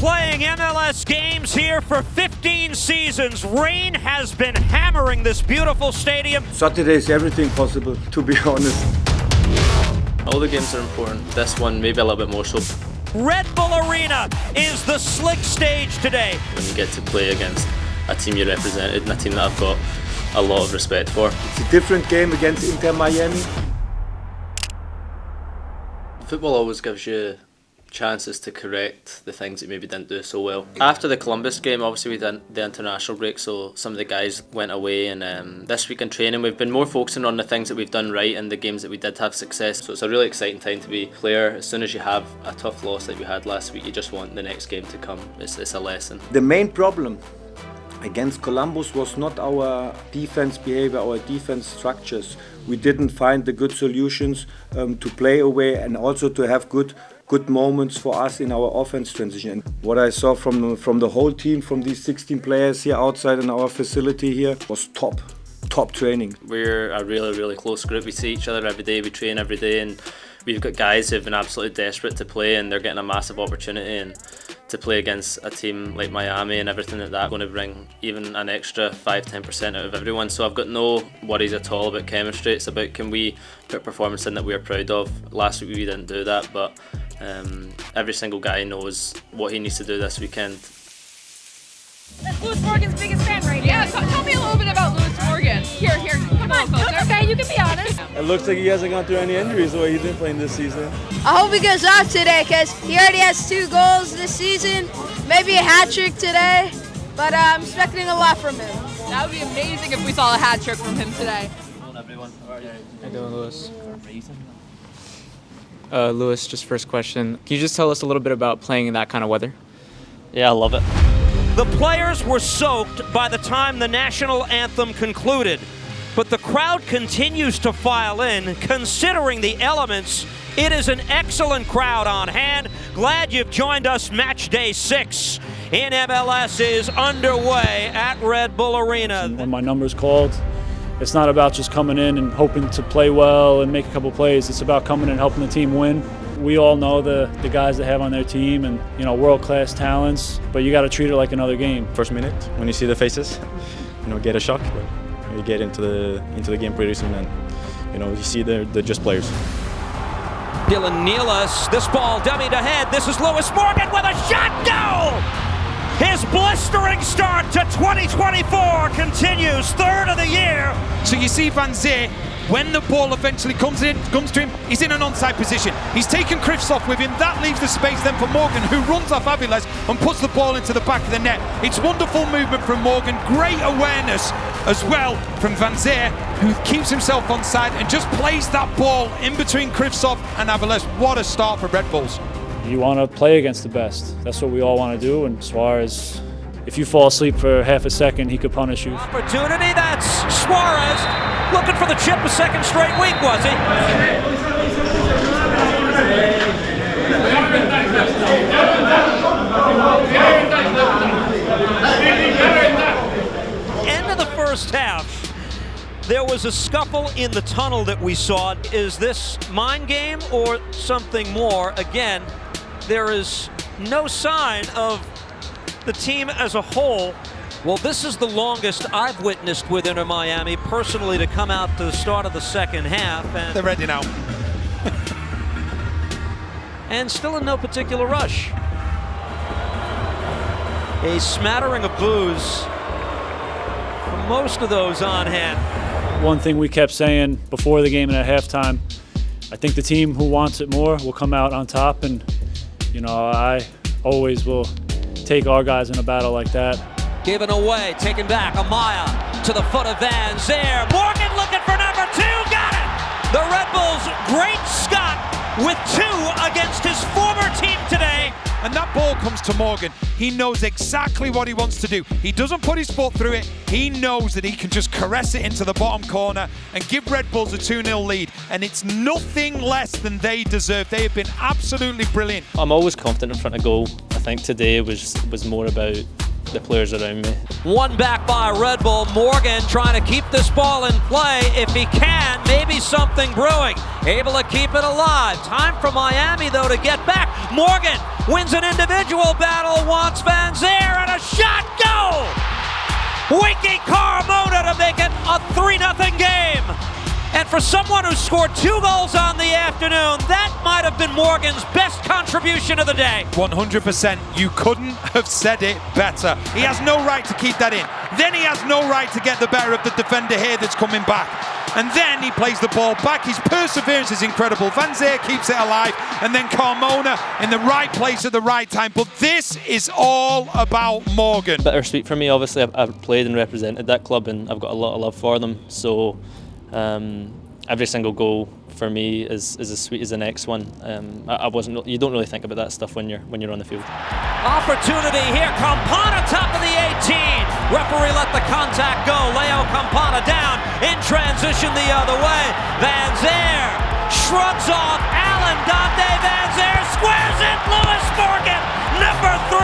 playing MLS games here for 15 seasons. Rain has been hammering this beautiful stadium. Saturday is everything possible, to be honest. All the games are important. This one maybe a little bit more so. Red Bull Arena is the slick stage today. When you get to play against a team you represented and a team that I've got a lot of respect for. It's a different game against Inter Miami. Football always gives you chances to correct the things that maybe didn't do so well. After the Columbus game, obviously we did the international break, so some of the guys went away, and this week in training we've been more focusing on the things that we've done right and the games that we did have success. So it's a really exciting time to be a player. As soon as you have a tough loss like we had last week, you just want the next game to come. It's a lesson. The main problem against Columbus was not our defense behavior, our defense structures. We didn't find the good solutions to play away and also to have good moments for us in our offense transition. What I saw from the whole team, from these 16 players here outside in our facility here, was top training. We're a really close group. We see each other every day, we train every day, and we've got guys who've been absolutely desperate to play, and they're getting a massive opportunity, and to play against a team like Miami and everything like that, going to bring even an extra 5-10% out of everyone. So I've got no worries at all about chemistry. It's about, can we put a performance in that we're proud of. Last week we didn't do that, but every single guy knows what he needs to do this weekend. That's Lewis Morgan's biggest fan right now. Yeah, tell me a little bit about Lewis Morgan. Here, come on, it's okay, you can be honest. It looks like he hasn't gone through any injuries the way he's been playing this season. I hope he goes off today because he already has 2 goals this season, maybe a hat trick today, but I'm expecting a lot from him. That would be amazing if we saw a hat trick from him today. Hello everyone, how are you? How you doing, Lewis? Lewis, just first question. Can you just tell us a little bit about playing in that kind of weather? Yeah, I love it. The players were soaked by the time the national anthem concluded, but the crowd continues to file in. Considering the elements, it is an excellent crowd on hand. Glad you've joined us. Match day 6 in MLS is underway at Red Bull Arena. When my number's called, it's not about just coming in and hoping to play well and make a couple plays. It's about coming in and helping the team win. We all know the guys they have on their team and, you know, world-class talents, but you got to treat it like another game. First minute, when you see the faces, you know, get a shock. But you get into the game pretty soon, and you know, you see they're just players. Dylan Nealis, this ball dummied ahead. This is Lewis Morgan with a shot goal! His blistering start to 2024 continues, 3rd of the year. So you see Vanzeir, when the ball eventually comes to him, he's in an onside position. He's taken Krivtsov with him. That leaves the space then for Morgan, who runs off Aviles and puts the ball into the back of the net. It's wonderful movement from Morgan, great awareness as well from Vanzeir, who keeps himself onside and just plays that ball in between Krivtsov and Aviles. What a start for Red Bulls. You want to play against the best. That's what we all want to do, and as far as if you fall asleep for half a second, he could punish you. Opportunity, that's Suarez looking for the chip a second straight week, was he? End of the first half, there was a scuffle in the tunnel that we saw. Is this mind game or something more? Again, there is no sign of the team as a whole. Well, this is the longest I've witnessed with Inter Miami personally to come out to the start of the second half. And they're ready now. And still in no particular rush. A smattering of boos for most of those on hand. One thing we kept saying before the game and at halftime, I think the team who wants it more will come out on top, and you know, I always will take our guys in a battle like that. Given away, taken back, Amaya to the foot of Vanzeir. Morgan looking for number 2, got it! The Red Bulls, great Scott with 2 against his former team today. And that ball comes to Morgan. He knows exactly what he wants to do. He doesn't put his foot through it. He knows that he can just caress it into the bottom corner and give Red Bulls a 2-0 lead. And it's nothing less than they deserve. They have been absolutely brilliant. I'm always confident in front of goal. I think today was more about the players around me. One back by Red Bull. Morgan trying to keep this ball in play. If he can, maybe something brewing. Able to keep it alive. Time for Miami, though, to get back. Morgan wins an individual battle, wants Vanzeir, and a shot, goal! Winky Carmona to make it a 3-0 game. And for someone who scored 2 goals on the afternoon, that might have been Morgan's best contribution of the day. 100%. You couldn't have said it better. He has no right to keep that in. Then he has no right to get the better of the defender here that's coming back. And then he plays the ball back. His perseverance is incredible. Vanzeir keeps it alive. And then Carmona in the right place at the right time. But this is all about Morgan. Bittersweet for me, obviously. I've played and represented that club, and I've got a lot of love for them. So every single goal for me is as sweet as the next one. You don't really think about that stuff when you're on the field. Opportunity here, Campana top of the 18. Referee let the contact go. Leo Campana down in transition the other way. Vanzeir shrugs off Allen. Dante Vanzeir squares it. Lewis Morgan, number 3.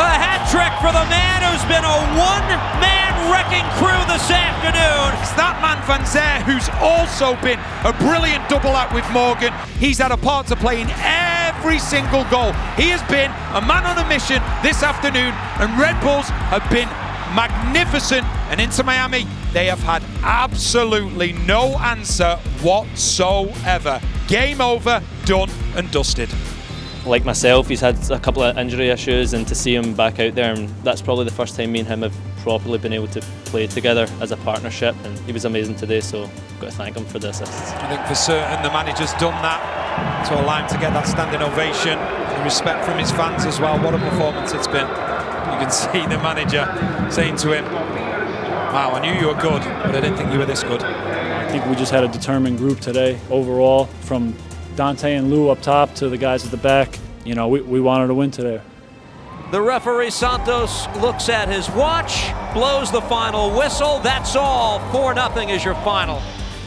A hat trick for the man who's been a one-man wrecking crew this afternoon. It's that man Vanzeir who's also been a brilliant double act with Morgan. He's had a part to play in every single goal. He has been a man on a mission this afternoon, and Red Bulls have been magnificent. And Inter Miami, they have had absolutely no answer whatsoever. Game over, done and dusted. Like myself, he's had a couple of injury issues, and to see him back out there, and that's probably the first time me and him have properly been able to play together as a partnership, and he was amazing today, so I've got to thank him for the assists. I think for certain the manager's done that to allow him to get that standing ovation and respect from his fans as well. What a performance it's been. You can see the manager saying to him, wow, I knew you were good, but I didn't think you were this good. I think we just had a determined group today overall, from Dante and Lou up top to the guys at the back. You know, we wanted to win today. The referee Santos looks at his watch, blows the final whistle. That's all. 4-0 is your final.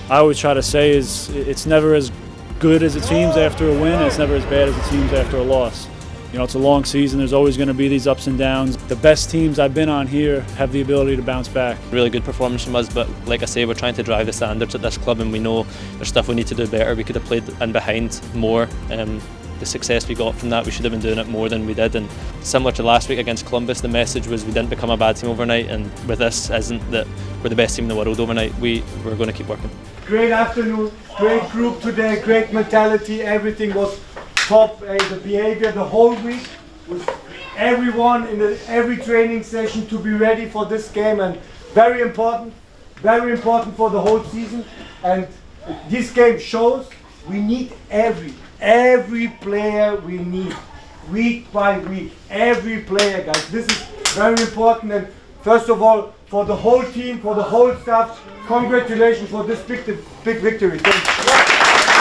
I always try to say is it's never as good as it seems after a win, and it's never as bad as it seems after a loss. You know, it's a long season. There's always going to be these ups and downs. The best teams I've been on here have the ability to bounce back. Really good performance from us, but like I say, we're trying to drive the standards at this club, and we know there's stuff we need to do better. We could have played in behind more. The success we got from that, we should have been doing it more than we did. And similar to last week against Columbus, the message was we didn't become a bad team overnight, and with this isn't that we're the best team in the world overnight. We're going to keep working. Great afternoon, great group today, great mentality, everything was top. The behavior the whole week with everyone in every training session to be ready for this game, and very important for the whole season. And this game shows we need every player we need, week by week, every player, guys. This is very important, and first of all, for the whole team, for the whole staff, congratulations for this big victory. Thank you.